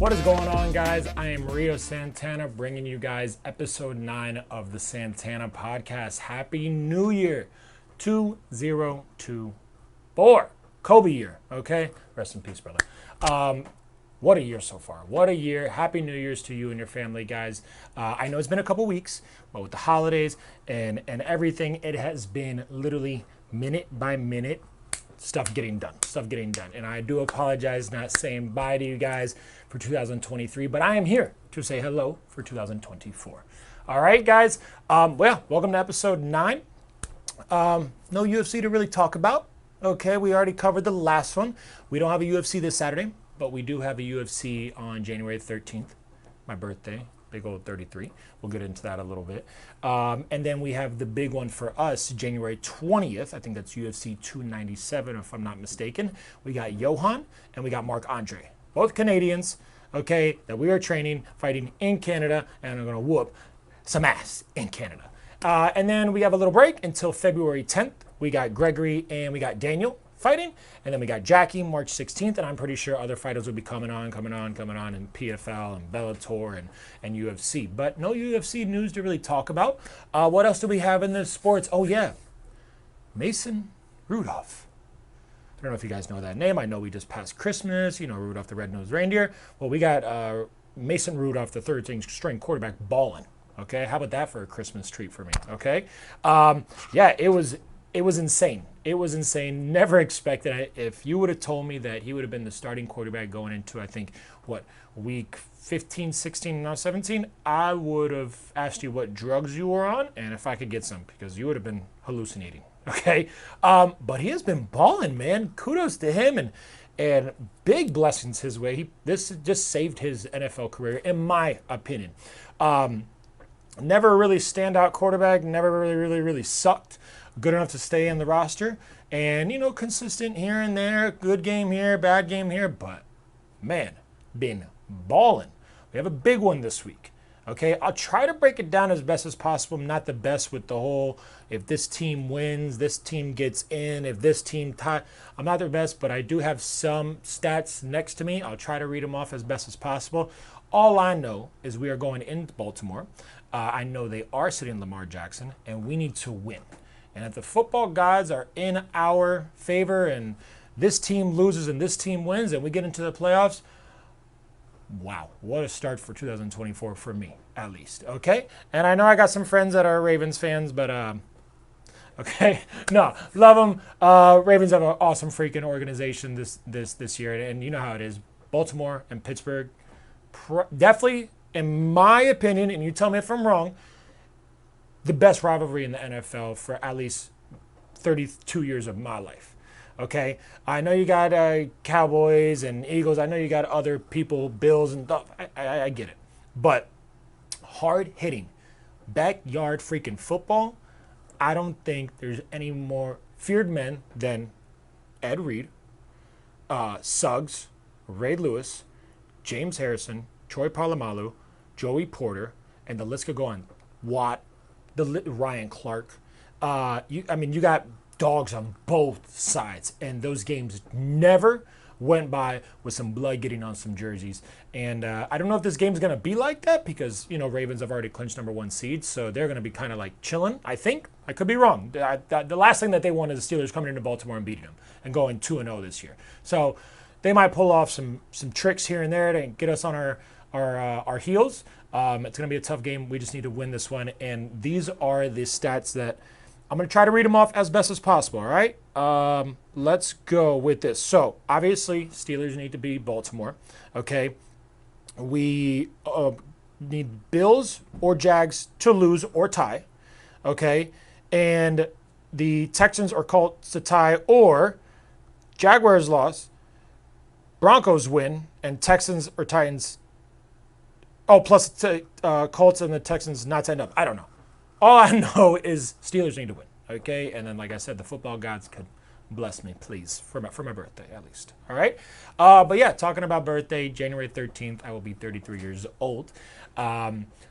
What is going on, guys? I am Rio Santana, bringing you guys episode 9 of the Santana Podcast. Happy New Year 2024. Kobe year, okay? Rest in peace, brother. What a year so far. What a year. Happy New Year's to you and your family, guys. I know it's been a couple weeks, but with the holidays and everything, it has been literally minute by minute stuff getting done. And I do apologize not saying bye to you guys for 2023, but I am here to say hello for 2024. All right, guys. Welcome to episode 9. No UFC to really talk about. Okay, we already covered the last one. We don't have a UFC this Saturday, but we do have a UFC on January 13th, my birthday. Big old 33. We'll get into that a little bit. And then we have the big one for us, January 20th. I think that's UFC 297, if I'm not mistaken. We got Johan and we got Marc-Andre. Both Canadians, okay, that we are training, fighting in Canada, and are going to whoop some ass in Canada. And then we have a little break until February 10th. We got Gregory and we got Daniel fighting, and then we got Jackie March 16th, and I'm pretty sure other fighters will be coming on in PFL and Bellator and UFC. But no UFC news to really talk about. What else do we have in the sports? Oh yeah, Mason Rudolph. I don't know if you guys know that name. I know we just passed Christmas, Rudolph the Red-Nosed Reindeer. Well, we got Mason Rudolph, the third-string quarterback, balling. Okay, how about that for a Christmas treat for me? Okay, it was insane. It was insane. Never expected it. If you would have told me that he would have been the starting quarterback going into, I think, week 15, 16, now 17, I would have asked you what drugs you were on and if I could get some, because you would have been hallucinating. Okay? But he has been balling, man. Kudos to him and big blessings his way. This just saved his NFL career, in my opinion. Never a really standout quarterback. Never really sucked. Good enough to stay in the roster, and consistent here and there, good game here, bad game here, but man, been balling. We have a big one this week. Okay, I'll try to break it down as best as possible. I'm not the best with the whole, if this team wins, this team gets in, if this team tie. I'm not the best, but I do have some stats next to me. I'll try to read them off as best as possible. All I know is we are going into Baltimore. I know they are sitting Lamar Jackson, and we need to win. And if the football gods are in our favor and this team loses and this team wins and we get into the playoffs, wow, what a start for 2024 for me, at least, okay? And I know I got some friends that are Ravens fans, but, okay, no, love them. Ravens have an awesome freaking organization this year, and you know how it is. Baltimore and Pittsburgh, definitely, in my opinion, and you tell me if I'm wrong, the best rivalry in the NFL for at least 32 years of my life, okay? I know you got Cowboys and Eagles. I know you got other people, Bills and stuff. I get it. But hard-hitting, backyard freaking football, I don't think there's any more feared men than Ed Reed, Suggs, Ray Lewis, James Harrison, Troy Polamalu, Joey Porter, and the list could go on. Watt, Ryan Clark. You got dogs on both sides, and those games never went by with some blood getting on some jerseys. And I don't know if this game's going to be like that because, Ravens have already clinched number 1 seed, so they're going to be kind of like chilling, I think. I could be wrong. The last thing that they want is the Steelers coming into Baltimore and beating them and going 2-0 this year. So they might pull off some tricks here and there to get us on our heels. It's going to be a tough game. We just need to win this one. And these are the stats that I'm going to try to read them off as best as possible, all right? Let's go with this. So, obviously, Steelers need to beat Baltimore, okay? We need Bills or Jags to lose or tie, okay? And the Texans or Colts to tie, or Jaguars loss, Broncos win, and Texans or Titans. Oh, plus Colts and the Texans not to end up. I don't know. All I know is Steelers need to win, okay? And then, like I said, the football gods could bless me, please, for my birthday, at least, all right? But, yeah, talking about birthday, January 13th, I will be 33 years old.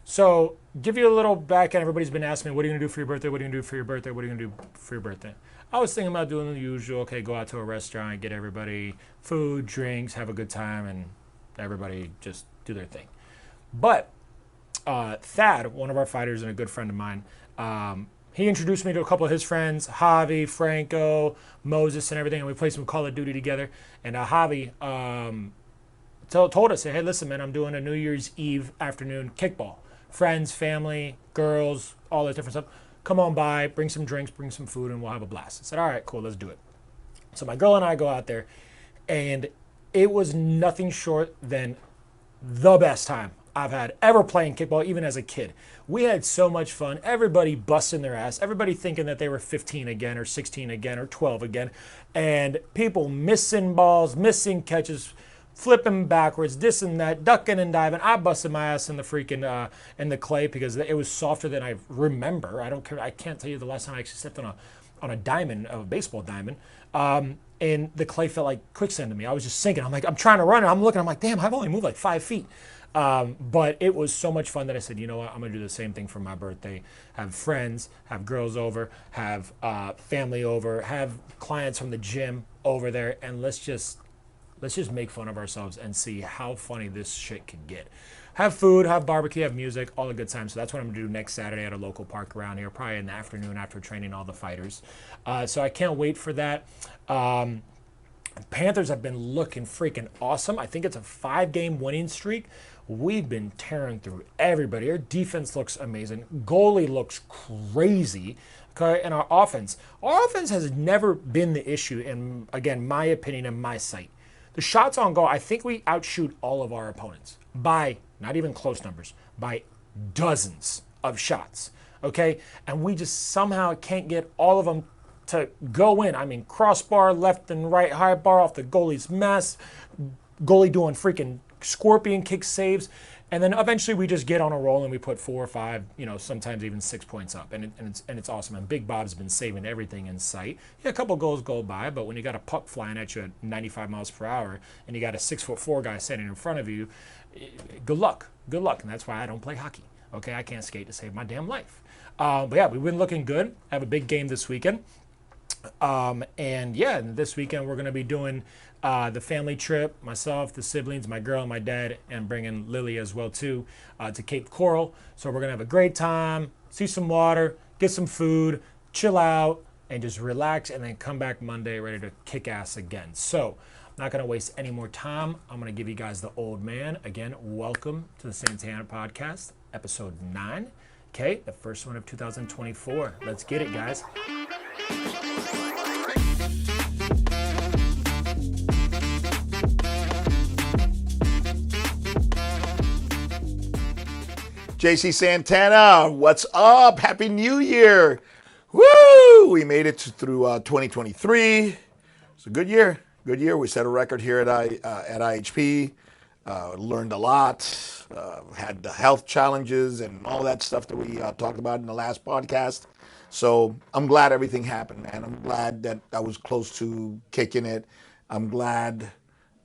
So give you a little back, and everybody's been asking me, what are you going to do for your birthday? What are you going to do for your birthday? What are you going to do for your birthday? I was thinking about doing the usual, okay, go out to a restaurant, get everybody food, drinks, have a good time, and everybody just do their thing. But Thad, one of our fighters and a good friend of mine, he introduced me to a couple of his friends, Javi, Franco, Moses, and everything, and we played some Call of Duty together. And Javi told us, hey, listen, man, I'm doing a New Year's Eve afternoon kickball. Friends, family, girls, all that different stuff. Come on by, bring some drinks, bring some food, and we'll have a blast. I said, all right, cool, let's do it. So my girl and I go out there, and it was nothing short than the best time I've had ever playing kickball, even as a kid. We had so much fun. Everybody busting their ass. Everybody thinking that they were 15 again or 16 again or 12 again. And people missing balls, missing catches, flipping backwards, this and that, ducking and diving. I busted my ass in the freaking in the clay because it was softer than I remember. I don't care. I can't tell you the last time I actually stepped on a diamond, a baseball diamond. And the clay felt like quicksand to me. I was just sinking. I'm like, I'm trying to run, and I'm looking. I'm like, damn, I've only moved like 5 feet. But it was so much fun that I said, you know what, I'm going to do the same thing for my birthday. Have friends, have girls over, have family over, have clients from the gym over there, and let's just make fun of ourselves and see how funny this shit can get. Have food, have barbecue, have music, all the good times. So that's what I'm going to do next Saturday at a local park around here, probably in the afternoon after training all the fighters. So I can't wait for that. Panthers have been looking freaking awesome. I think it's a 5-game winning streak. We've been tearing through everybody. Our defense looks amazing. Goalie looks crazy. Okay, and our offense has never been the issue in, again, my opinion and my sight. The shots on goal, I think we outshoot all of our opponents by, not even close numbers, by dozens of shots. Okay, and we just somehow can't get all of them to go in. I mean, crossbar, left and right, high bar off the goalie's mess, goalie doing freaking scorpion kick saves, and then eventually we just get on a roll and we put 4 or 5, sometimes even 6 points up, and it's awesome. And Big Bob's been saving everything in sight. Yeah, a couple goals go by, but when you got a puck flying at you at 95 miles per hour and you got a 6'4" guy standing in front of you, good luck, and that's why I don't play hockey. Okay, I can't skate to save my damn life. But yeah, we've been looking good. I have a big game this weekend. And yeah, this weekend we're going to be doing the family trip, myself, the siblings, my girl, and my dad, and bringing Lily as well too, to Cape Coral. So we're going to have a great time, see some water, get some food, chill out, and just relax, and then come back Monday ready to kick ass again. So I'm not going to waste any more time. I'm going to give you guys the old man. Again, welcome to the Santana Podcast, episode 9. Okay, the first one of 2024. Let's get it, guys. JC Santana, what's up? Happy New Year. Woo! We made it through 2023. It's a good year. Good year. We set a record here at IHP. Learned a lot. Had the health challenges and all that stuff that we talked about in the last podcast. So I'm glad everything happened, man. I'm glad that I was close to kicking it. I'm glad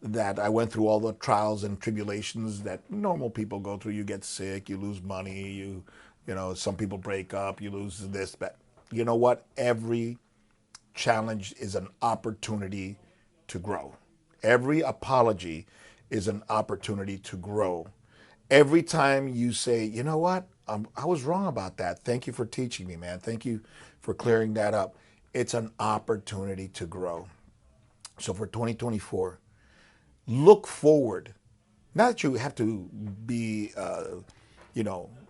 that I went through all the trials and tribulations that normal people go through. You get sick, you lose money, you know, some people break up, you lose this, but you know what? Every challenge is an opportunity to grow. Every apology is an opportunity to grow. Every time you say, you know what? I was wrong about that. Thank you for teaching me, man. Thank you for clearing that up. It's an opportunity to grow. So for 2024, look forward. Not that you have to be,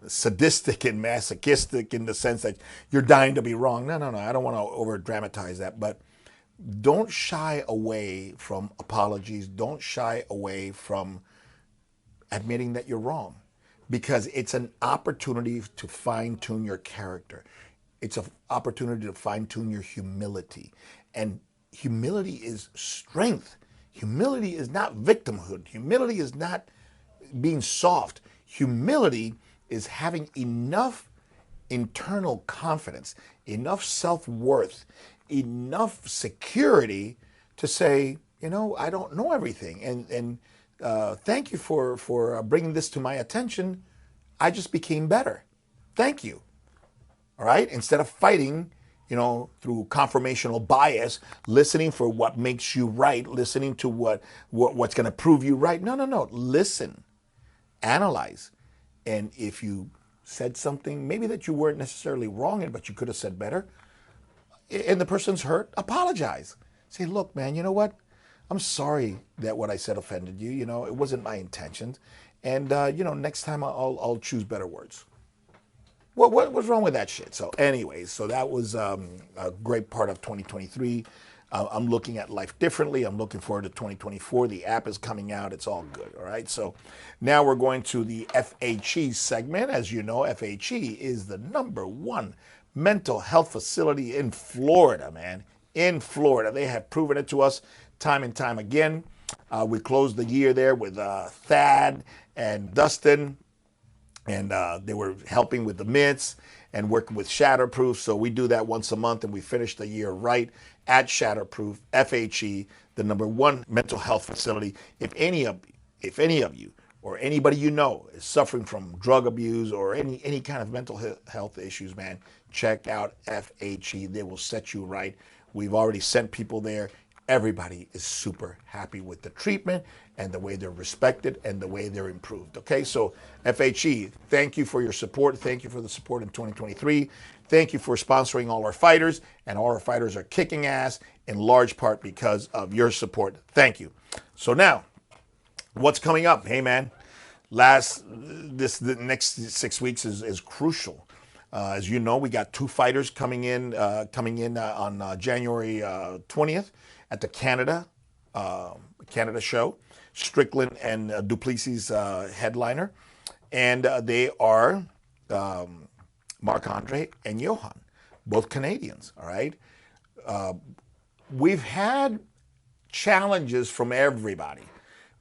sadistic and masochistic in the sense that you're dying to be wrong. No. I don't want to over dramatize that, but don't shy away from apologies. Don't shy away from admitting that you're wrong, because it's an opportunity to fine-tune your character. It's an opportunity to fine-tune your humility. And humility is strength. Humility is not victimhood. Humility is not being soft. Humility is having enough internal confidence, enough self-worth, enough security to say, I don't know everything. And thank you for bringing this to my attention. I just became better. Thank you. All right? Instead of fighting through confirmational bias, listening for what makes you right, listening to what's going to prove you right. No. Listen, analyze. And if you said something, maybe that you weren't necessarily wrong in, but you could have said better, and the person's hurt, apologize. Say, look, man, you know what? I'm sorry that what I said offended you. It wasn't my intentions. And, next time I'll choose better words. What was wrong with that shit? So anyways, so that was a great part of 2023. I'm looking at life differently. I'm looking forward to 2024. The app is coming out. It's all good. All right. So now we're going to the FHE segment. As you know, FHE is the #1 mental health facility in Florida, man. In Florida. They have proven it to us time and time again. We closed the year there with Thad and Dustin. And they were helping with the mitts and working with Shatterproof. So we do that once a month, and we finish the year right at Shatterproof, FHE, the #1 mental health facility. If any of you or anybody you know is suffering from drug abuse or any kind of mental health issues, man, check out FHE. They will set you right. We've already sent people there. Everybody is super happy with the treatment and the way they're respected and the way they're improved. Okay, so FHE, thank you for your support. Thank you for the support in 2023. Thank you for sponsoring all our fighters, and all our fighters are kicking ass in large part because of your support. Thank you. So now, what's coming up? Hey, man, the next 6 weeks is crucial. As you know, we got 2 fighters coming in on January 20th at the Canada show. Strickland and Duplessis headliner, and they are Marc-Andre and Johan, both Canadians. All right, we've had challenges from everybody.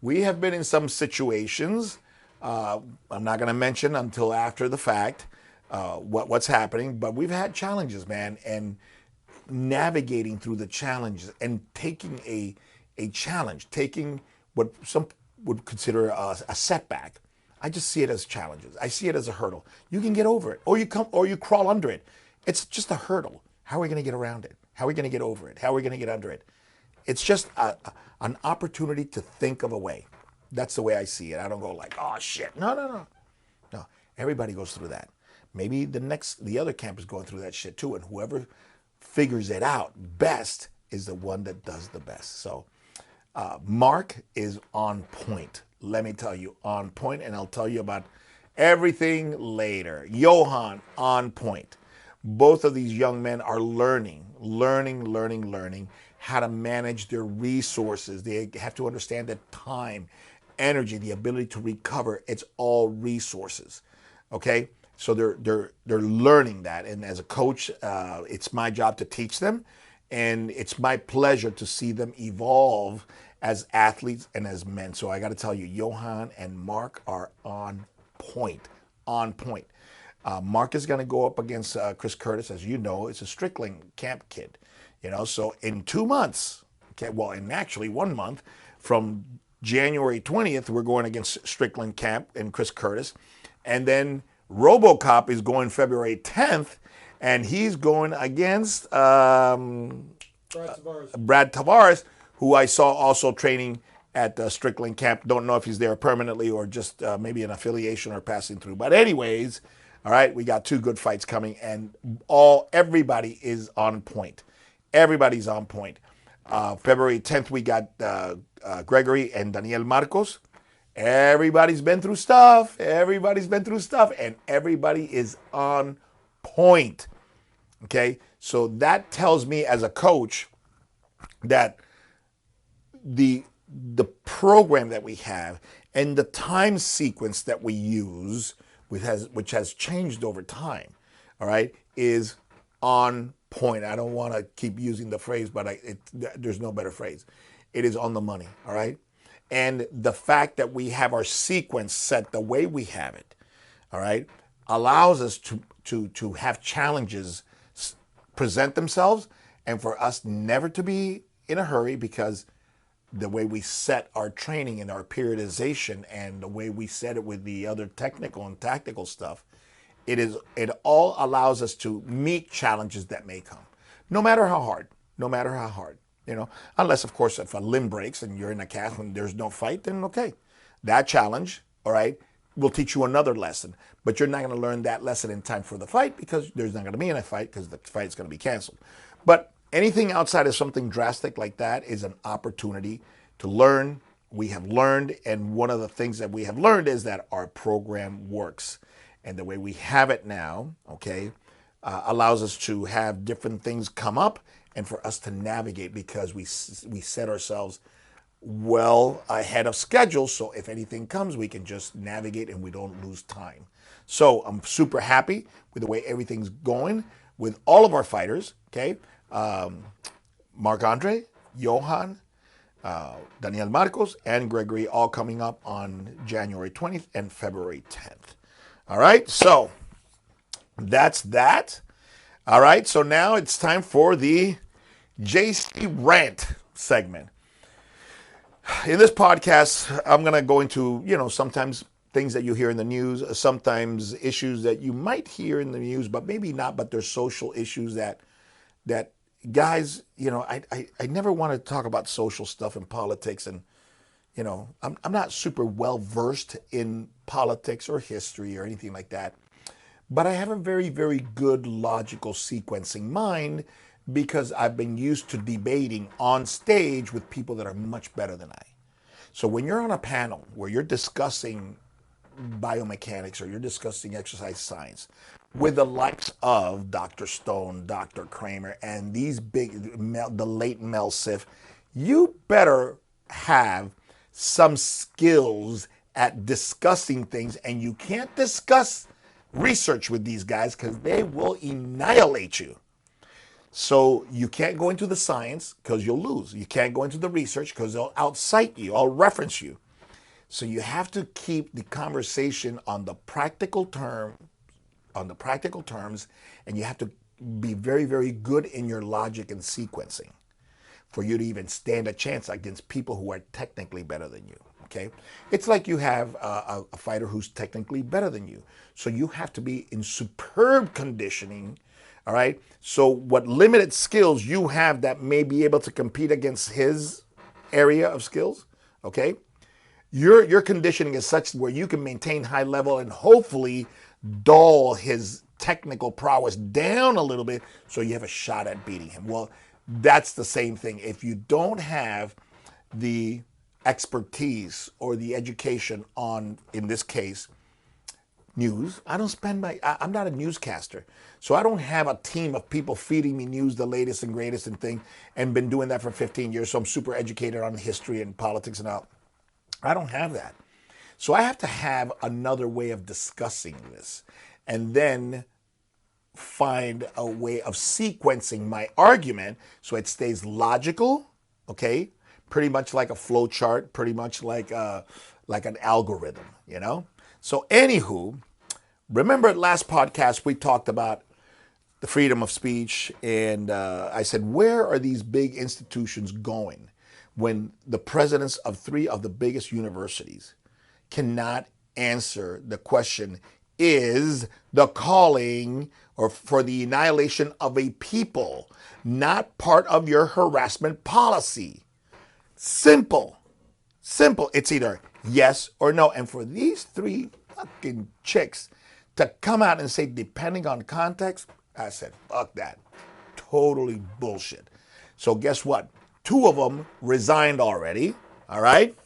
We have been in some situations. I'm not going to mention until after the fact what's happening, but we've had challenges, man, and navigating through the challenges and taking a challenge, taking what some would consider a setback. I just see it as challenges. I see it as a hurdle. You can get over it, or you crawl under it. It's just a hurdle. How are we going to get around it? How are we going to get over it? How are we going to get under it? It's just an opportunity to think of a way. That's the way I see it. I don't go like, oh shit. No. Everybody goes through that. Maybe the other camp is going through that shit too, and whoever figures it out best is the one that does the best. So Mark is on point. Let me tell you, on point, and I'll tell you about everything later. Johan, on point. Both of these young men are learning how to manage their resources. They have to understand that time, energy, the ability to recover, it's all resources. Okay? So they're learning that, and as a coach, it's my job to teach them, and it's my pleasure to see them evolve as athletes and as men. So I got to tell you, Johan and Mark are on point. Mark is going to go up against Chris Curtis, as you know. It's a Strickland camp kid, So in 2 months, in actually 1 month, from January 20th, we're going against Strickland camp and Chris Curtis, and then RoboCop is going February 10th, and he's going against Brad Tavares, who I saw also training at Strickland camp. Don't know if he's there permanently or just maybe an affiliation or passing through. But anyways, all right, we got 2 good fights coming, and everybody is on point. Everybody's on point. February 10th, we got Gregory and Daniel Marcos. Everybody's been through stuff. And everybody is on point. Okay? So that tells me as a coach that the program that we have and the time sequence that we use, which has changed over time, all right, is on point. I don't want to keep using the phrase, but there's no better phrase. It is on the money, all right? And the fact that we have our sequence set the way we have it, all right, allows us to have challenges present themselves, and for us never to be in a hurry, because the way we set our training and our periodization and the way we set it with the other technical and tactical stuff, it all allows us to meet challenges that may come. no matter how hard, no matter how hard, unless, of course, if a limb breaks and you're in a cast and there's no fight, then okay. That challenge, all right, will teach you another lesson. But you're not going to learn that lesson in time for the fight because there's not going to be any fight because the fight's going to be canceled. But anything outside of something drastic like that is an opportunity to learn. We have learned, and one of the things that we have learned is that our program works. And the way we have it now, okay, allows us to have different things come up and for us to navigate because we set ourselves well ahead of schedule. So if anything comes, we can just navigate and we don't lose time. So I'm super happy with the way everything's going with all of our fighters, okay? Marc-Andre, Johan, Daniel Marcos, and Gregory all coming up on January 20th and February 10th. All right, so that's that. All right, so now it's time for the JC Rant segment. In this podcast, I'm going to go into, sometimes things that you hear in the news, sometimes issues that you might hear in the news, but maybe not, but there's social issues that guys, I never want to talk about social stuff and politics, and I'm not super well versed in politics or history or anything like that, but I have a very, very good logical sequencing mind because I've been used to debating on stage with people that are much better than I. So when you're on a panel where you're discussing biomechanics or you're discussing exercise science with the likes of Dr. Stone, Dr. Kramer, and these the late Mel Siff, you better have some skills at discussing things, and you can't discuss research with these guys because they will annihilate you. So you can't go into the science because you'll lose. You can't go into the research because they'll outcite you, I'll reference you. So you have to keep the conversation on the practical terms, and you have to be very, very good in your logic and sequencing for you to even stand a chance against people who are technically better than you. Okay, it's like you have a fighter who's technically better than you, so you have to be in superb conditioning. All right. So what limited skills you have that may be able to compete against his area of skills, okay? Your conditioning is such where you can maintain high level and hopefully dull his technical prowess down a little bit so you have a shot at beating him. Well, that's the same thing. If you don't have the expertise or the education on, in this case, news. I'm not a newscaster. So I don't have a team of people feeding me news, the latest and greatest and thing, and been doing that for 15 years. So I'm super educated on history and politics and all. I don't have that. So I have to have another way of discussing this and then find a way of sequencing my argument so it stays logical, okay? Pretty much like a flow chart, pretty much like an algorithm, So anywho, remember last podcast we talked about the freedom of speech, and I said, where are these big institutions going when the presidents of 3 of the biggest universities cannot answer the question, is the calling or for the annihilation of a people not part of your harassment policy? Simple. It's either yes or no. And for these 3 fucking chicks to come out and say, depending on context, I said, fuck that. Totally bullshit. So guess what? 2 of them resigned already. All right.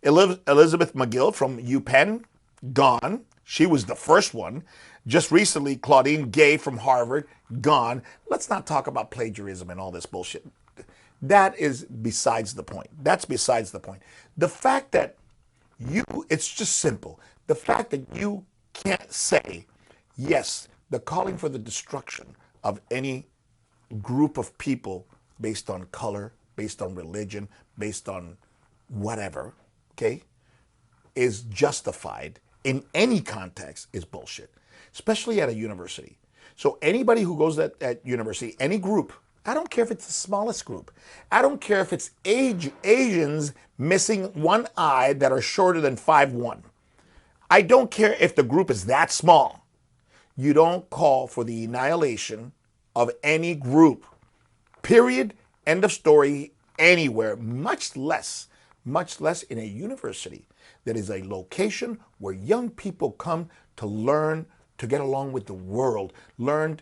Elizabeth McGill from UPenn, gone. She was the first one. Just recently, Claudine Gay from Harvard, gone. Let's not talk about plagiarism and all this bullshit. That is besides the point. That's besides the point. The fact that it's just simple. The fact that you can't say, yes, the calling for the destruction of any group of people based on color, based on religion, based on whatever, okay, is justified in any context is bullshit, especially at a university. So anybody who goes at university, any group, I don't care if it's the smallest group. I don't care if it's Asians missing one eye that are shorter than 5'1". I don't care if the group is that small. You don't call for the annihilation of any group Period. End of story. Anywhere, much less in a university that is a location where young people come to learn to get along with the world, learn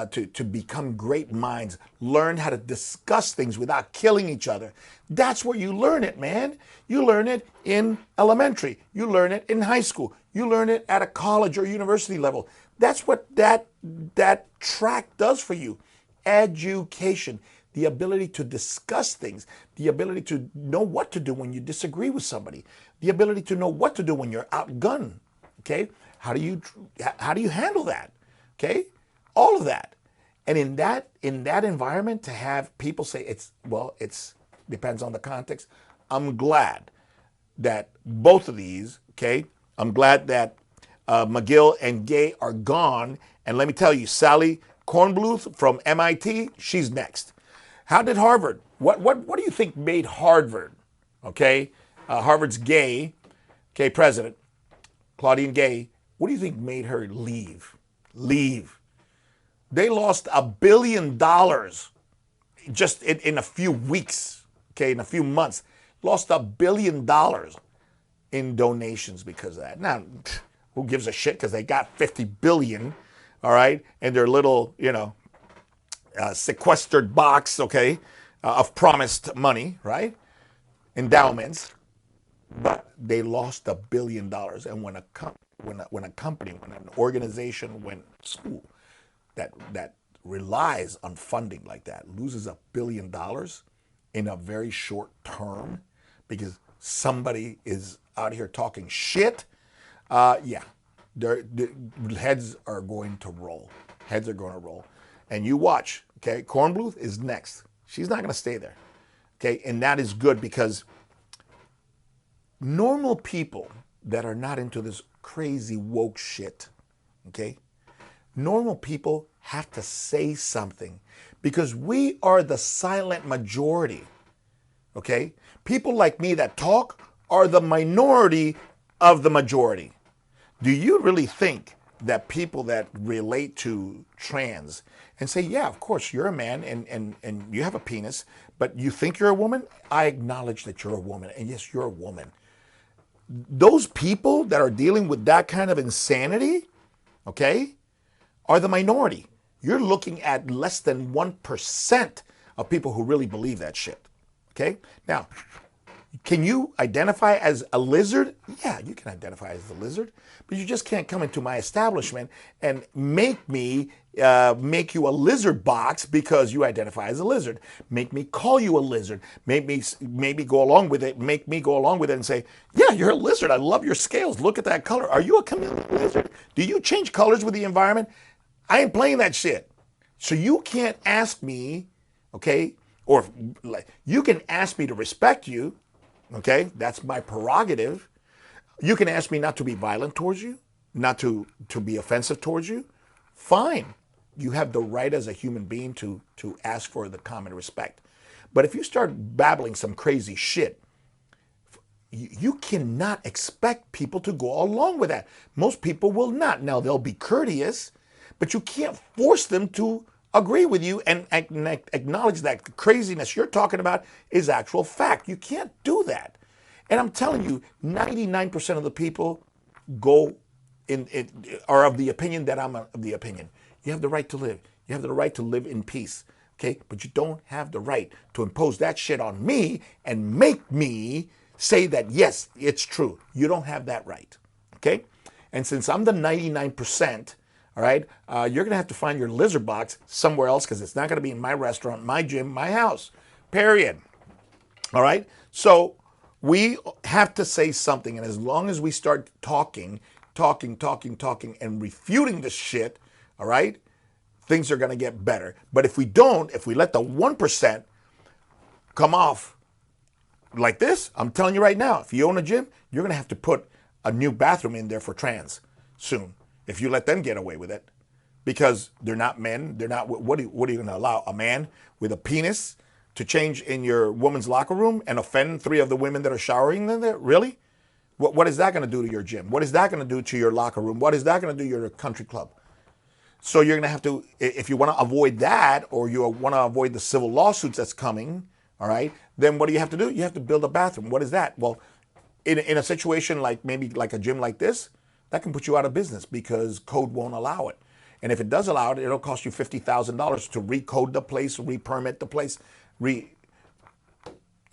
to become great minds, learn how to discuss things without killing each other. That's where you learn it, man. You learn it in elementary. You learn it in high school. You learn it at a college or university level. That's what that track does for you. Education. The ability to discuss things, the ability to know what to do when you disagree with somebody, the ability to know what to do when you're outgunned. Okay, how do you handle that? Okay, all of that, and in that environment, to have people say it's depends on the context. I'm glad that both of these. Okay, I'm glad that McGill and Gay are gone, and let me tell you, Sally Kornbluth from MIT, she's next. How did Harvard? What do you think made Harvard? Okay, Harvard's Gay, president, Claudine Gay. What do you think made her leave? They lost $1 billion just in a few weeks. Okay, in a few months, lost $1 billion in donations because of that. Now, who gives a shit? Because they got $50 billion, all right, and their little, sequestered box, of promised money, right? Endowments, but they lost $1 billion. And when an organization, when school that relies on funding like that loses $1 billion in a very short term because somebody is out here talking shit, their heads are going to roll. And you watch, okay? Kornbluth is next. She's not going to stay there, okay? And that is good because normal people that are not into this crazy woke shit, okay? Normal people have to say something because we are the silent majority, okay? People like me that talk are the minority of the majority. Do you really think that people that relate to trans and say, yeah, of course, you're a man and you have a penis, but you think you're a woman? I acknowledge that you're a woman, and yes, you're a woman. Those people that are dealing with that kind of insanity, okay, are the minority. You're looking at less than 1% of people who really believe that shit, okay? Now, can you identify as a lizard? Yeah, you can identify as a lizard, but you just can't come into my establishment and make you a lizard box because you identify as a lizard. Make me call you a lizard. Maybe go along with it. Make me go along with it and say, yeah, you're a lizard. I love your scales. Look at that color. Are you a chameleon lizard? Do you change colors with the environment? I ain't playing that shit. So you can't ask me, okay, or like you can ask me to respect you. Okay, that's my prerogative. You can ask me not to be violent towards you, not to be offensive towards you. Fine. You have the right as a human being to ask for the common respect. But if you start babbling some crazy shit, you cannot expect people to go along with that. Most people will not. Now, they'll be courteous, but you can't force them to agree with you and acknowledge that the craziness you're talking about is actual fact. You can't do that. And I'm telling you, 99% of the people are of the opinion that I'm of the opinion. You have the right to live. You have the right to live in peace, okay? But you don't have the right to impose that shit on me and make me say that, yes, it's true. You don't have that right, okay? And since I'm the 99%, all right, you're going to have to find your lizard box somewhere else because it's not going to be in my restaurant, my gym, my house, period. All right? So we have to say something. And as long as we start talking, and refuting this shit, all right, things are going to get better. But if we don't, if we let the 1% come off like this, I'm telling you right now, if you own a gym, you're going to have to put a new bathroom in there for trans soon. If you let them get away with it, because they're not men, they're not. What are you going to allow a man with a penis to change in your woman's locker room and offend 3 of the women that are showering in there? Really? What is that going to do to your gym? What is that going to do to your locker room? What is that going to do to your country club? So you're going to have to, if you want to avoid that, or you want to avoid the civil lawsuits that's coming, all right, then what do you have to do? You have to build a bathroom. What is that? Well, in a situation like maybe like a gym like this, that can put you out of business because code won't allow it. And if it does allow it, it'll cost you $50,000 to recode the place, re-permit the place. You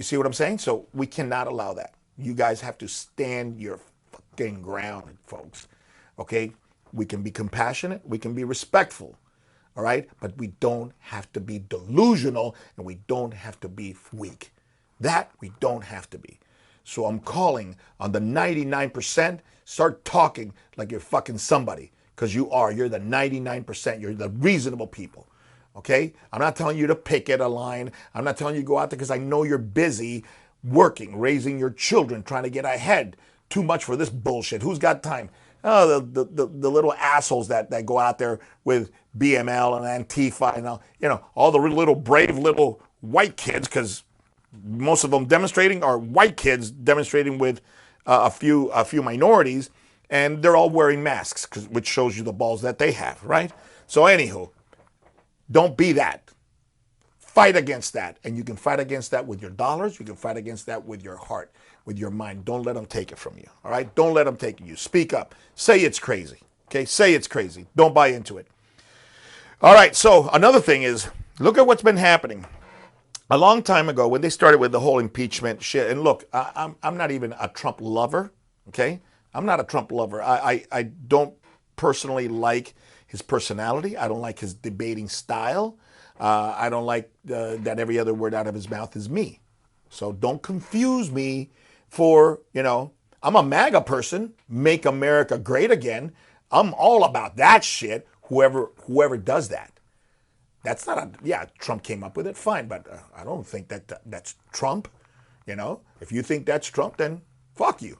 see what I'm saying? So we cannot allow that. You guys have to stand your fucking ground, folks. Okay? We can be compassionate. We can be respectful. All right? But we don't have to be delusional, and we don't have to be weak. That we don't have to be. So I'm calling on the 99%. Start talking like you're fucking somebody, because you are. You're the 99%. You're the reasonable people. Okay? I'm not telling you to picket a line. I'm not telling you to go out there because I know you're busy working, raising your children, trying to get ahead. Too much for this bullshit. Who's got time? Oh, the little assholes that go out there with BML and Antifa and all the little brave little white kids, because most of them demonstrating are white kids demonstrating with a few minorities, and they're all wearing masks, which shows you the balls that they have, right? So anywho, don't be that. Fight against that, and you can fight against that with your dollars. You can fight against that with your heart, with your mind. Don't let them take it from you, all right? Don't let them take it. You speak up. Say it's crazy, okay? Say it's crazy. Don't buy into it. All right, so another thing is, look at what's been happening. A long time ago, when they started with the whole impeachment shit, and look, I'm not even a Trump lover, okay? I'm not a Trump lover. I don't personally like his personality. I don't like his debating style. I don't like that every other word out of his mouth is me. So don't confuse me for, I'm a MAGA person, make America great again. I'm all about that shit, whoever does that. That's not Trump came up with it, fine, but I don't think that's Trump. If you think that's Trump, then fuck you.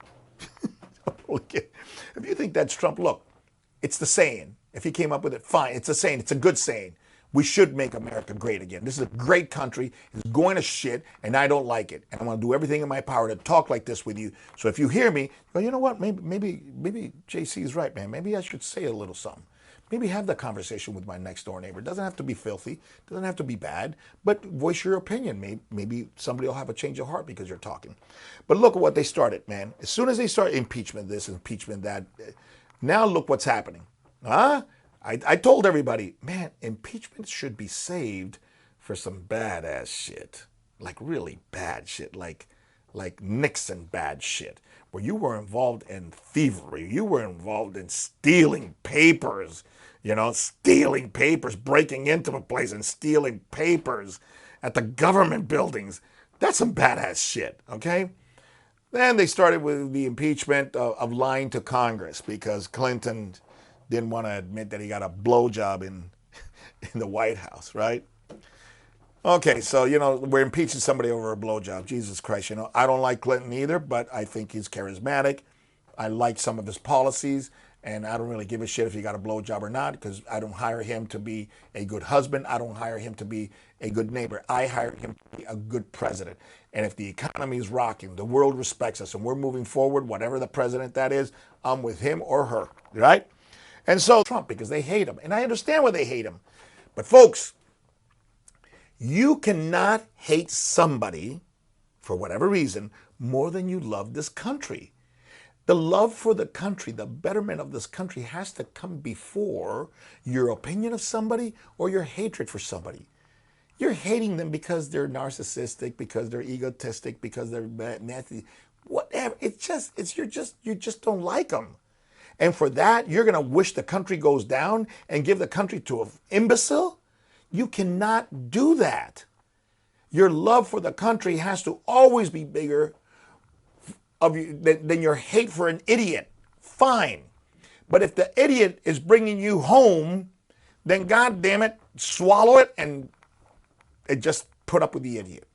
If you think that's Trump, look, it's the saying. If he came up with it, fine. It's a saying. It's a good saying. We should make America great again. This is a great country. It's going to shit, and I don't like it. And I'm going to do everything in my power to talk like this with you. So if you hear me, go, you know what? Maybe JC is right, man. Maybe I should say a little something. Maybe have that conversation with my next door neighbor. It doesn't have to be filthy. It doesn't have to be bad. But voice your opinion. Maybe somebody will have a change of heart because you're talking. But look at what they started, man. As soon as they start impeachment this, impeachment that, now look what's happening. Huh? I told everybody, man, impeachment should be saved for some badass shit. Like really bad shit. Like Nixon bad shit. Where you were involved in thievery. You were involved in stealing papers. Stealing papers, breaking into a place and stealing papers at the government buildings. That's some badass shit, okay? Then they started with the impeachment of lying to Congress because Clinton didn't want to admit that he got a blowjob in the White House, right? Okay, so, we're impeaching somebody over a blowjob. Jesus Christ, I don't like Clinton either, but I think he's charismatic. I like some of his policies, and I don't really give a shit if he got a blowjob or not, because I don't hire him to be a good husband. I don't hire him to be a good neighbor. I hire him to be a good president. And if the economy is rocking, the world respects us, and we're moving forward, whatever the president that is, I'm with him or her, right? And so Trump, because they hate him. And I understand why they hate him. But folks, you cannot hate somebody, for whatever reason, more than you love this country. The love for the country, the betterment of this country has to come before your opinion of somebody or your hatred for somebody. You're hating them because they're narcissistic, because they're egotistic, because they're nasty, whatever. You just don't like them. And for that, you're going to wish the country goes down and give the country to an imbecile? You cannot do that. Your love for the country has to always be bigger than your hate for an idiot. Fine. But if the idiot is bringing you home, then God damn it, swallow it and just put up with the idiot.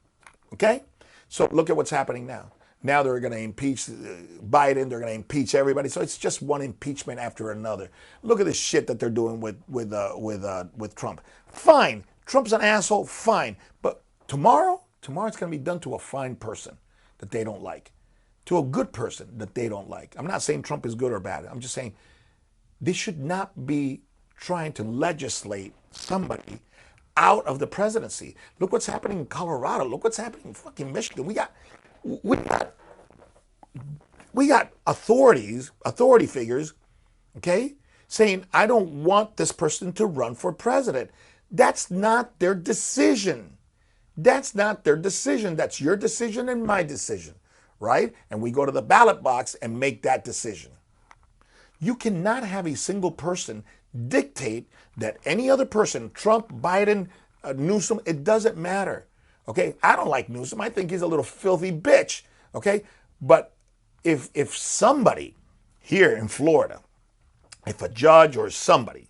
Okay? So look at what's happening now. Now they're going to impeach Biden. They're going to impeach everybody. So it's just one impeachment after another. Look at the shit that they're doing with Trump. Fine. Trump's an asshole. Fine. But tomorrow it's going to be done to a fine person that they don't like, to a good person that they don't like. I'm not saying Trump is good or bad. I'm just saying this should not be trying to legislate somebody out of the presidency. Look what's happening in Colorado. Look what's happening in fucking Michigan. We got authority figures, okay, saying, I don't want this person to run for president. That's not their decision. That's not their decision. That's your decision and my decision, right? And we go to the ballot box and make that decision. You cannot have a single person dictate that any other person, Trump, Biden, Newsom, it doesn't matter, okay? I don't like Newsom. I think he's a little filthy bitch, okay? But if somebody here in Florida, if a judge or somebody,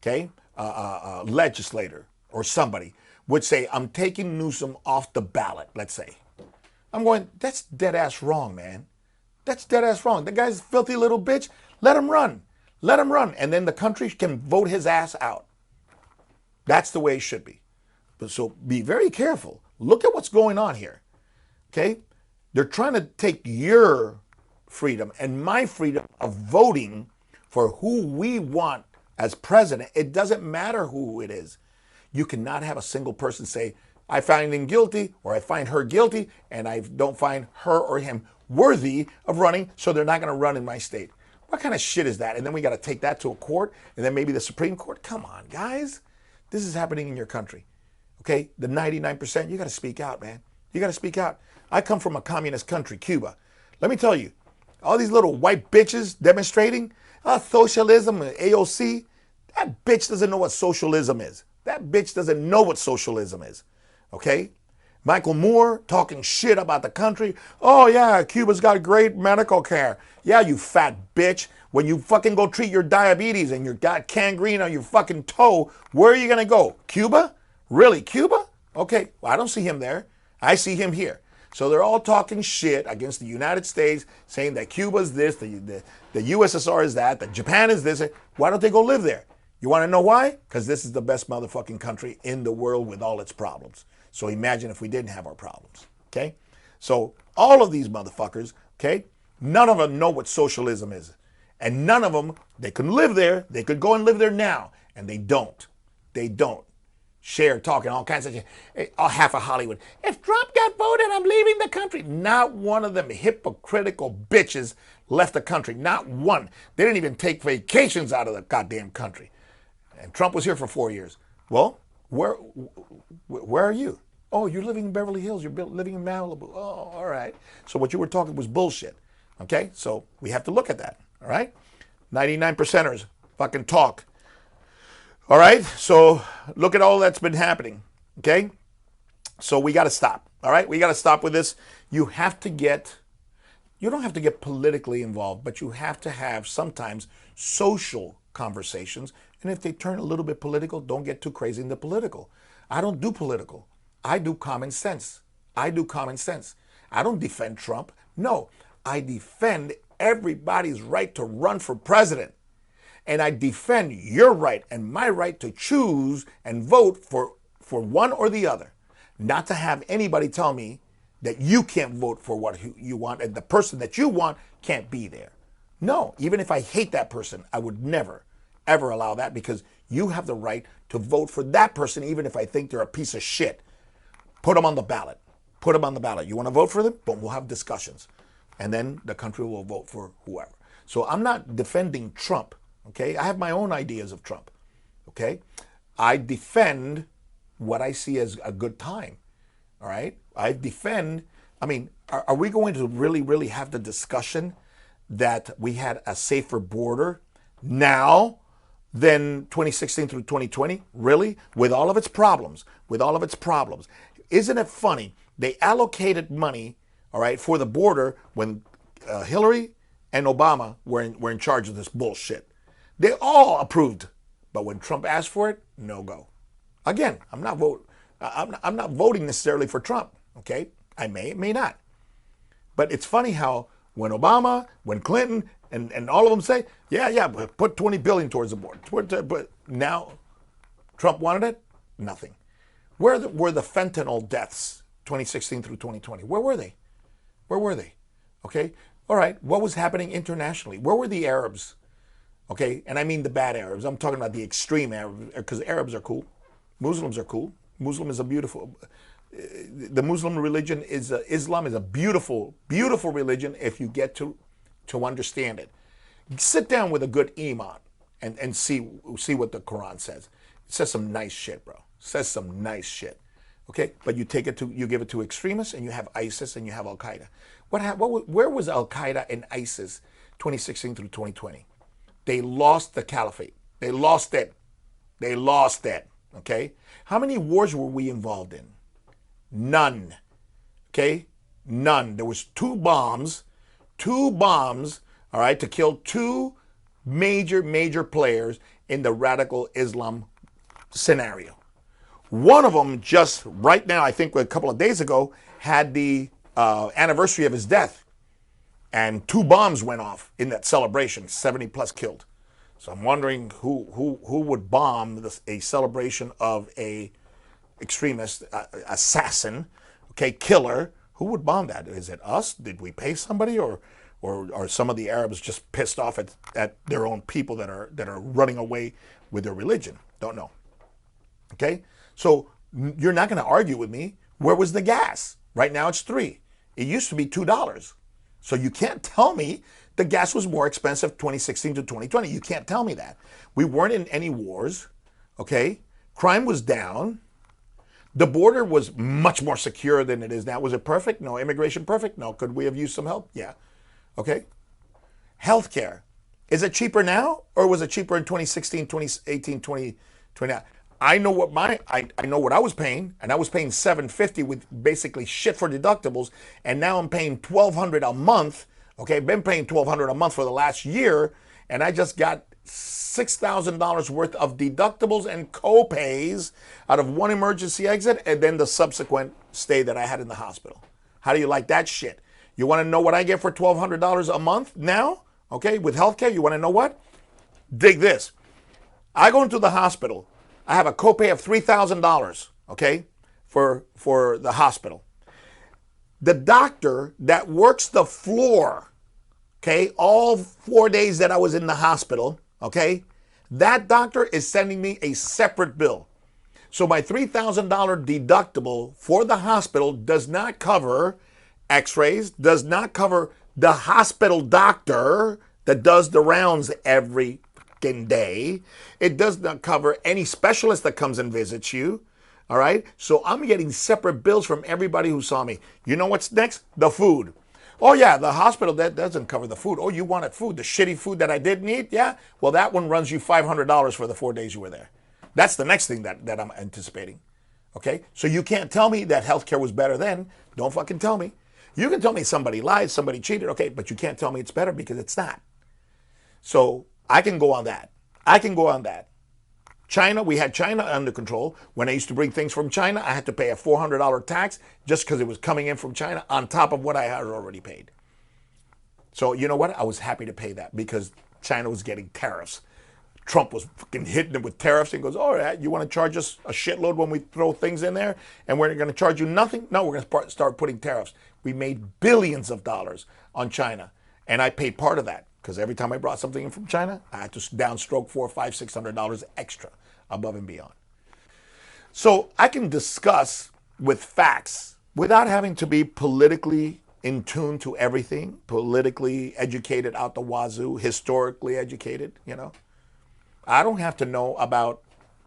okay, a legislator or somebody would say, I'm taking Newsom off the ballot, let's say, I'm going, that's dead ass wrong, man. That's dead ass wrong. The guy's a filthy little bitch. Let him run. Let him run. And then the country can vote his ass out. That's the way it should be. But so be very careful. Look at what's going on here. Okay? They're trying to take your freedom and my freedom of voting for who we want as president. It doesn't matter who it is. You cannot have a single person say, I find him guilty or I find her guilty and I don't find her or him worthy of running, so they're not going to run in my state. What kind of shit is that? And then we got to take that to a court and then maybe the Supreme Court? Come on, guys. This is happening in your country. Okay? The 99%, you got to speak out, man. You got to speak out. I come from a communist country, Cuba. Let me tell you, all these little white bitches demonstrating, socialism and AOC, that bitch doesn't know what socialism is. That bitch doesn't know what socialism is. Okay? Michael Moore talking shit about the country. Oh yeah, Cuba's got great medical care. Yeah, you fat bitch. When you fucking go treat your diabetes and you got gangrene on your fucking toe, where are you gonna go? Cuba? Really, Cuba? Okay, well, I don't see him there. I see him here. So they're all talking shit against the United States, saying that Cuba's this, the USSR is that Japan is this. Why don't they go live there? You want to know why? Because this is the best motherfucking country in the world with all its problems. So imagine if we didn't have our problems, okay? So all of these motherfuckers, okay, none of them know what socialism is. And none of them, they could live there, they could go and live there now, and they don't. They don't. Share talking all kinds of shit. Half of Hollywood. If Trump got voted, I'm leaving the country. Not one of them hypocritical bitches left the country. Not one. They didn't even take vacations out of the goddamn country. And Trump was here for 4 years. Well, where are you? Oh, you're living in Beverly Hills. You're living in Malibu. Oh, all right. So what you were talking was bullshit. Okay? So we have to look at that. All right? 99%ers fucking talk. All right? So look at all that's been happening. Okay? So we got to stop. All right? We got to stop with this. You don't have to get politically involved, but you have to have sometimes social conversations. And if they turn a little bit political, don't get too crazy in the political. I don't do political. I do common sense. I do common sense. I don't defend Trump. No, I defend everybody's right to run for president. And I defend your right and my right to choose and vote for one or the other. Not to have anybody tell me that you can't vote for what you want and the person that you want can't be there. No, even if I hate that person, I would never, ever allow that, because you have the right to vote for that person even if I think they're a piece of shit. Put them on the ballot. Put them on the ballot. You want to vote for them? Boom, we'll have discussions. And then the country will vote for whoever. So I'm not defending Trump, okay? I have my own ideas of Trump, okay? I defend what I see as a good time, all right? I mean, are we going to really, really have the discussion that we had a safer border now than 2016 through 2020? Really? With all of its problems, Isn't it funny? They allocated money, all right, for the border when Hillary and Obama were in charge of this bullshit. They all approved, but when Trump asked for it, no go. Again, I'm not voting necessarily for Trump. Okay, I may not. But it's funny how when Obama, when Clinton, and all of them say, yeah, put $20 billion towards the border. But now Trump wanted it, nothing. Where were the fentanyl deaths 2016 through 2020? Where were they? Where were they? Okay, all right, what was happening internationally? Where were the Arabs? Okay, and I mean the bad Arabs. I'm talking about the extreme Arabs, because Arabs are cool, Muslims are cool. Muslim is a beautiful. The Muslim religion is Islam is a beautiful, beautiful religion if you get to understand it. Sit down with a good iman and see what the Quran says. It says some nice shit, bro. It says some nice shit. Okay, but you give it to extremists, and you have ISIS and you have Al Qaeda. Where was Al Qaeda and ISIS 2016 through 2020? They lost the caliphate. They lost it. They lost it. Okay, how many wars were we involved in? None. Okay, none. There was two bombs. All right, to kill two major players in the radical Islam scenario. One of them just right now, I think a couple of days ago, had the anniversary of his death. And two bombs went off in that celebration, 70 plus killed. So I'm wondering who would bomb a celebration of a extremist, assassin, okay, killer. Who would bomb that? Is it us? Did we pay somebody, or are some of the Arabs just pissed off at their own people that are running away with their religion? Don't know. Okay, so you're not going to argue with me. Where was the gas? Right now it's $3. It used to be $2. So you can't tell me the gas was more expensive 2016 to 2020. You can't tell me that. We weren't in any wars. Okay, crime was down. The border was much more secure than it is now. Was it perfect? No. Immigration perfect? No. Could we have used some help? Yeah. Okay. Healthcare. Is it cheaper now, or was it cheaper in 2016, 2018, 2029? I know what I know what I was paying, and I was paying $750 with basically shit for deductibles, and now I'm paying $1,200 a month. Okay, I've been paying $1,200 a month for the last year, and I just got $6,000 worth of deductibles and co-pays out of one emergency exit, and then the subsequent stay that I had in the hospital. How do you like that shit? You want to know what I get for $1,200 a month now? Okay, with healthcare, you want to know what? Dig this. I go into the hospital. I have a copay of $3,000, okay, for the hospital. The doctor that works the floor, okay, all 4 days that I was in the hospital, okay, that doctor is sending me a separate bill. So my $3,000 deductible for the hospital does not cover x-rays, does not cover the hospital doctor that does the rounds every day. It does not cover any specialist that comes and visits you. All right. So I'm getting separate bills from everybody who saw me. You know what's next? The food. Oh yeah, the hospital, that doesn't cover the food. Oh, you wanted food, the shitty food that I didn't eat? Yeah. Well, that one runs you $500 for the 4 days you were there. That's the next thing that I'm anticipating. Okay. So you can't tell me that healthcare was better then. Don't fucking tell me. You can tell me somebody lied, somebody cheated. Okay. But you can't tell me it's better, because it's not. So I can go on that. China, we had China under control. When I used to bring things from China, I had to pay a $400 tax just because it was coming in from China on top of what I had already paid. So you know what? I was happy to pay that because China was getting tariffs. Trump was fucking hitting them with tariffs and goes, all right, you want to charge us a shitload when we throw things in there and we're going to charge you nothing? No, we're going to start putting tariffs. We made billions of dollars on China, and I paid part of that. Because every time I brought something in from China, I had to downstroke $400, $500, $600 extra above and beyond. So I can discuss with facts without having to be politically in tune to everything, politically educated out the wazoo, historically educated, you know. I don't have to know about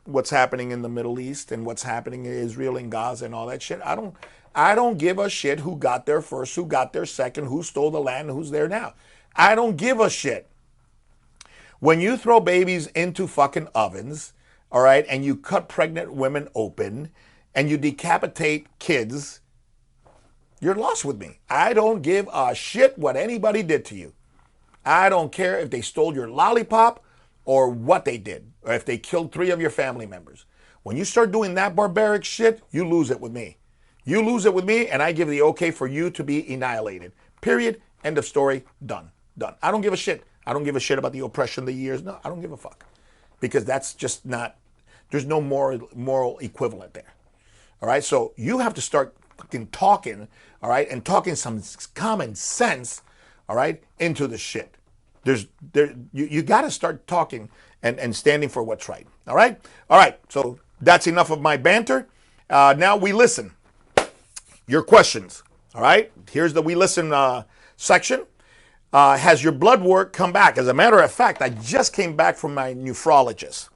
what's happening in the Middle East and what's happening in Israel and Gaza and all that shit. I don't give a shit who got there first, who got there second, who stole the land, who's there now. I don't give a shit. When you throw babies into fucking ovens, all right, and you cut pregnant women open and you decapitate kids, you're lost with me. I don't give a shit what anybody did to you. I don't care if they stole your lollipop or what they did, or if they killed 3 of your family members. When you start doing that barbaric shit, you lose it with me. You lose it with me, and I give the okay for you to be annihilated. Period. End of story. Done. I don't give a shit. I don't give a shit about the oppression, the years. No, I don't give a fuck. Because that's just not, there's no moral equivalent there. All right, so you have to start fucking talking, all right, and talking some common sense, all right, into the shit. You got to start talking and standing for what's right. All right? All right. So that's enough of my banter. Now we listen. Your questions. All right? Here's the we listen section. Has your blood work come back? As a matter of fact, I just came back from my nephrologist.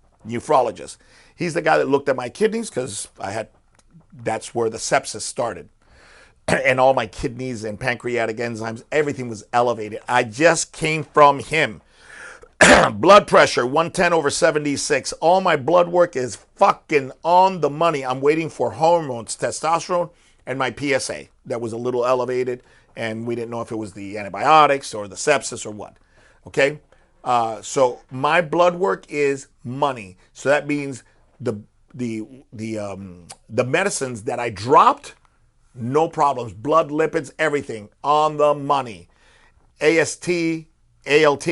He's the guy that looked at my kidneys because that's where the sepsis started. And all my kidneys and pancreatic enzymes, everything was elevated. I just came from him. Blood pressure, 110/76. All my blood work is fucking on the money. I'm waiting for hormones, testosterone, and my PSA. That was a little elevated, and we didn't know if it was the antibiotics or the sepsis or what. Okay? So my blood work is money. So that means the medicines that I dropped, no problems. Blood, lipids, everything on the money. AST, ALT,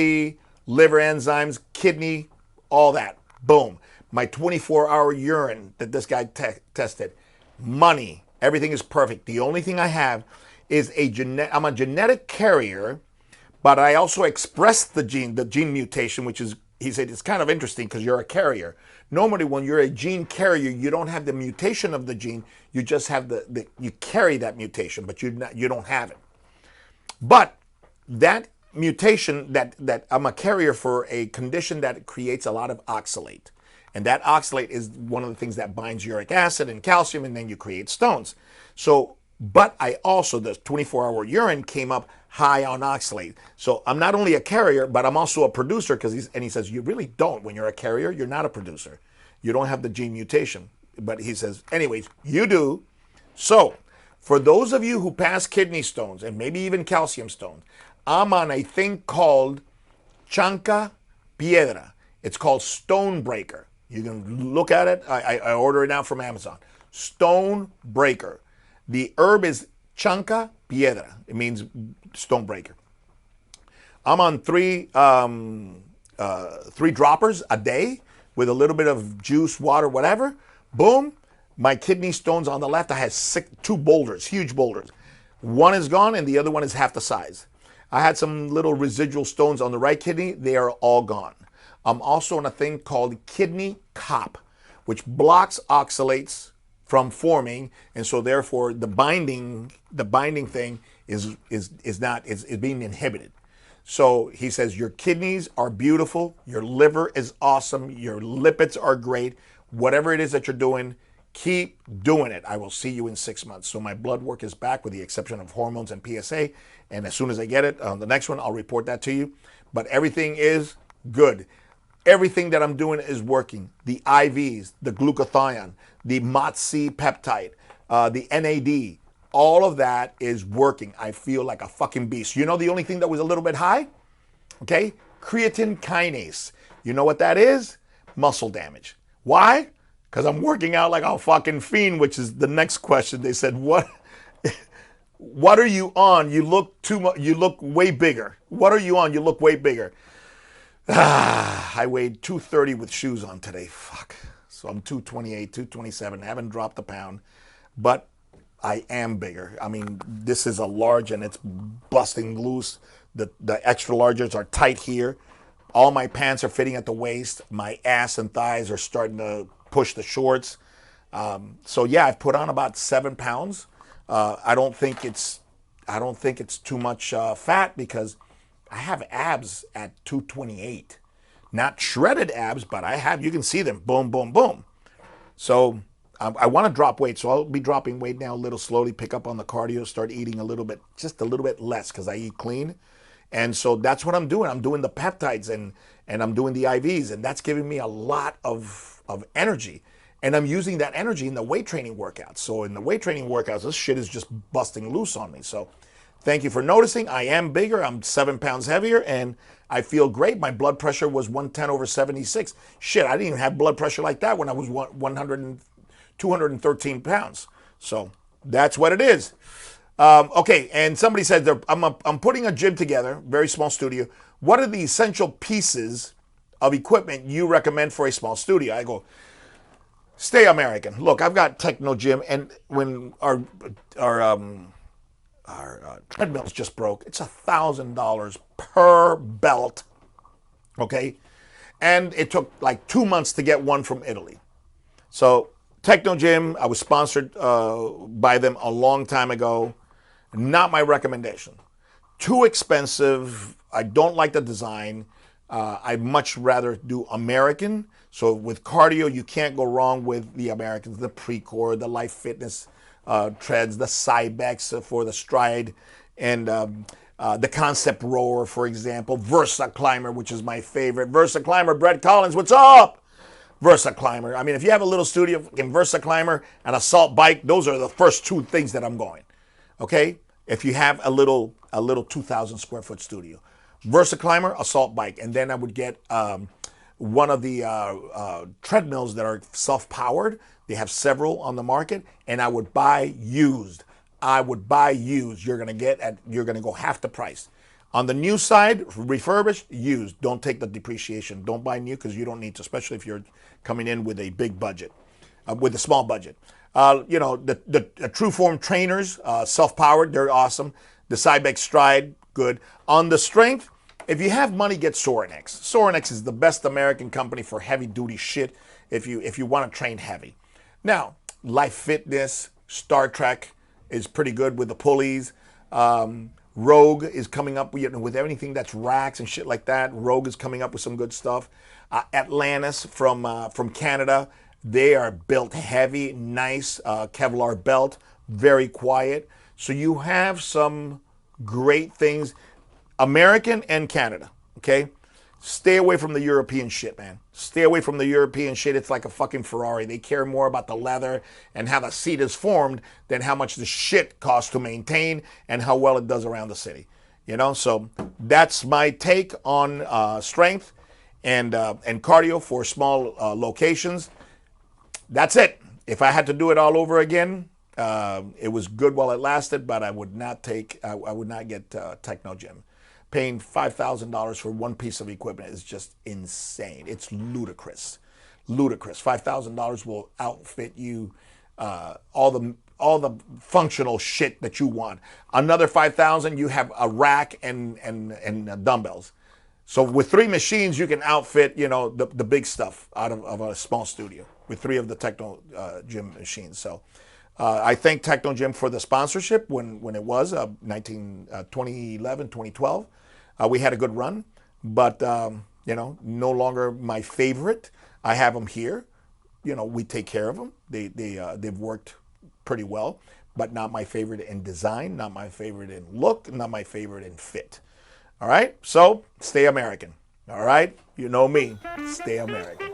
liver enzymes, kidney, all that. Boom. My 24-hour urine that this guy tested, money. Everything is perfect. The only thing I have is I'm a genetic carrier, but I also express the gene mutation, which is, he said, it's kind of interesting because you're a carrier. Normally, when you're a gene carrier, you don't have the mutation of the gene. You just have you carry that mutation, but you don't have it. But that mutation, that I'm a carrier for a condition that creates a lot of oxalate. And that oxalate is one of the things that binds uric acid and calcium, and then you create stones. So, but I also, the 24-hour urine came up high on oxalate. So I'm not only a carrier, but I'm also a producer, because he says, you really don't. When you're a carrier, you're not a producer. You don't have the gene mutation. But he says, anyways, you do. So for those of you who pass kidney stones and maybe even calcium stones, I'm on a thing called chanca piedra. It's called Stone Breaker. You can look at it. I order it now from Amazon. Stone Breaker. The herb is chanca piedra. It means stone breaker. I'm on three droppers a day with a little bit of juice, water, whatever. Boom. My kidney stones on the left, I had two boulders, huge boulders. One is gone and the other one is half the size. I had some little residual stones on the right kidney. They are all gone. I'm also on a thing called kidney cop, which blocks oxalates from forming, and so therefore the binding thing is being inhibited. So he says your kidneys are beautiful, your liver is awesome, your lipids are great. Whatever it is that you're doing, keep doing it. I will see you in 6 months. So my blood work is back with the exception of hormones and PSA. And as soon as I get it, on the next one, I'll report that to you. But everything is good. Everything that I'm doing is working. The IVs, the glutathione, the MOTS-C peptide, the NAD, all of that is working. I feel like a fucking beast. You know the only thing that was a little bit high? Okay? Creatine kinase. You know what that is? Muscle damage. Why? Because I'm working out like a fucking fiend, which is the next question. They said, what are you on? You look you look way bigger. What are you on? You look way bigger. I weighed 230 with shoes on today. Fuck. So I'm 228, 227. I haven't dropped a pound, but I am bigger. I mean, this is a large and it's busting loose. The extra larges are tight here. All my pants are fitting at the waist. My ass and thighs are starting to push the shorts. So yeah, I've put on about 7 pounds. I don't think it's too much fat because I have abs at 228. Not shredded abs, but I have, you can see them, boom, boom, boom. So I want to drop weight, so I'll be dropping weight now a little slowly, pick up on the cardio, start eating just a little bit less because I eat clean. And so that's what I'm doing. I'm doing the peptides and I'm doing the IVs, and that's giving me a lot of energy. And I'm using that energy in the weight training workouts. So in the weight training workouts, this shit is just busting loose on me. So thank you for noticing. I am bigger. I'm 7 pounds heavier, and I feel great. My blood pressure was 110/76. Shit, I didn't even have blood pressure like that when I was 213 pounds. So that's what it is. Okay, and somebody said I'm putting a gym together, very small studio. What are the essential pieces of equipment you recommend for a small studio? I go, stay American. Look, I've got Techno Gym, and when our treadmills just broke, it's $1,000 per belt Okay, and it took like 2 months to get one from Italy. So Techno Gym, I was sponsored by them a long time ago. Not my recommendation. Too expensive. I don't like the design. I'd much rather do American. So with cardio, you can't go wrong with the Americans, the Precor, the Life Fitness treads, the Cybex for the stride, and the Concept Rower, for example. Versa Climber, which is my favorite. Versa Climber, Brett Collins, what's up? Versa Climber. I mean, if you have a little studio, fucking Versa Climber and assault bike, those are the first two things that I'm going. Okay? If you have a little 2,000 square foot studio. Versa Climber, assault bike. And then I would get one of the treadmills that are self-powered. They have several on the market, and I would buy used. You're gonna go half the price. On the new side, refurbished, used. Don't take the depreciation. Don't buy new because you don't need to, especially if you're coming in with a big budget, with a small budget. The True Form trainers, self-powered, they're awesome. The Cybex Stride, good. On the strength, if you have money, get Sorinex. Sorinex is the best American company for heavy-duty shit if you want to train heavy. Now, Life Fitness, Star Trek is pretty good with the pulleys. Rogue is coming up with anything that's racks and shit like that. Rogue is coming up with some good stuff. Atlantis from Canada, they are built heavy, nice Kevlar belt, very quiet. So you have some great things, American and Canada, okay? Stay away from the European shit, man. Stay away from the European shit. It's like a fucking Ferrari. They care more about the leather and how the seat is formed than how much the shit costs to maintain and how well it does around the city. So that's my take on strength and cardio for small locations. That's it. If I had to do it all over again, it was good while it lasted, but I would not get Techno Gym. Paying $5,000 for one piece of equipment is just insane. It's ludicrous. $5,000 will outfit you all the functional shit that you want. Another $5,000, you have a rack and dumbbells. So with 3 machines, you can outfit the big stuff out of a small studio with 3 of the Techno Gym machines. So I thank Techno Gym for the sponsorship when it was 2011, 2012. We had a good run, but no longer my favorite. I have them here. We take care of them. They've worked pretty well, but not my favorite in design, not my favorite in look, not my favorite in fit. All right, so stay American. All right, you know me, stay American.